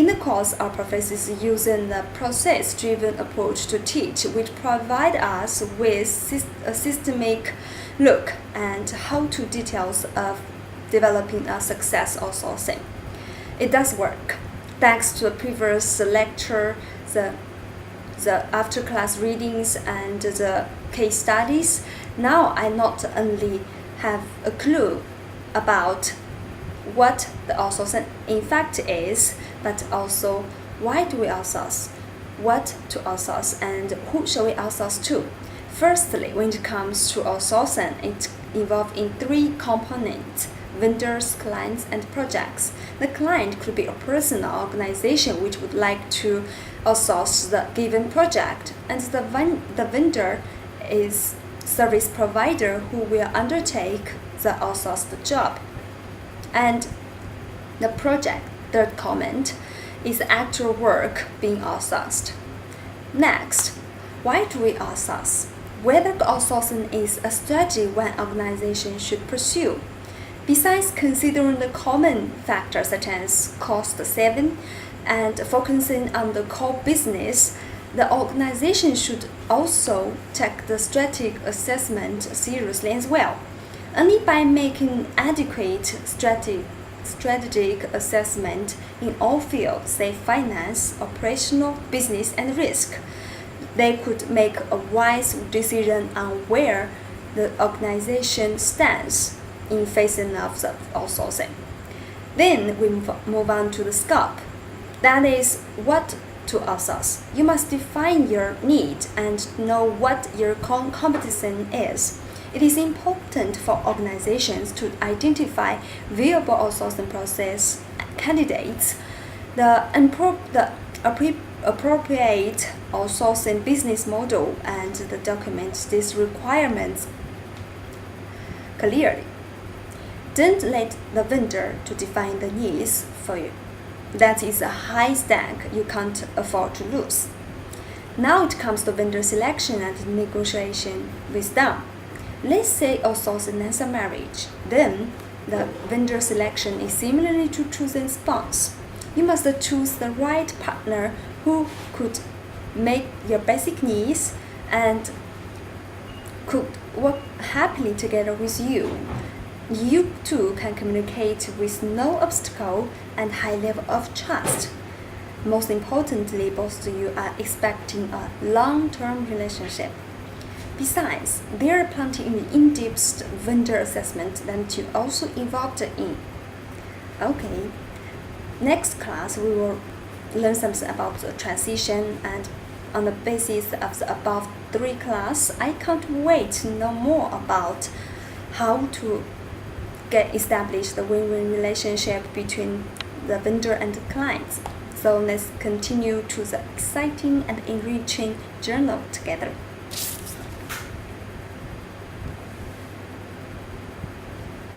In the course, our professor is using the process-driven approach to teach, which provide us with a systemic look and how-to details of developing a success outsourcing. It does work. Thanks to the previous lecture, the after-class readings and the case studies, now I not only have a clue about what the outsourcing in fact is, but also why do we outsource, what to outsource, and who shall we outsource to. Firstly, when it comes to outsourcing, it involves in three components: vendors, clients, and projects. The client could be a person or organization which would like to outsource the given project, and the vendor is service provider who will undertake the outsourced job. And the project, third comment, is actual work being outsourced. Next, why do we outsource? Whether outsourcing is a strategy one organization should pursue. Besides considering the common factors such as cost saving and focusing on the core business, the organization should also take the strategic assessment seriously as well. Only by making adequate strategic assessment in all fields, say finance, operational, business, and risk, they could make a wise decision on where the organization stands in facing of the outsourcing. Then we move on to the scope. That is, what to outsource. You must define your need and know what your competency is. It is important for organizations to identify viable outsourcing process candidates, the appropriate outsourcing business model, and the document these requirements clearly. Don't let the vendor to define the needs for you. That is a high stake you can't afford to lose. Now it comes to vendor selection and negotiation with them. Let's say outsourcing is a marriage. Then the vendor selection is similarly to choosing spouse. You must choose the right partner who could make your basic needs and could work happily together with you. You two can communicate with no obstacle and high level of trust. Most importantly, both of you are expecting a long-term relationship. Besides, there are plenty in-depth vendor assessment that you also involved in. Okay, next class we will learn something about the transition, and on the basis of the above three classes, I can't wait to know more about how to get established the win-win relationship between the vendor and the clients. So let's continue to the exciting and enriching journey together.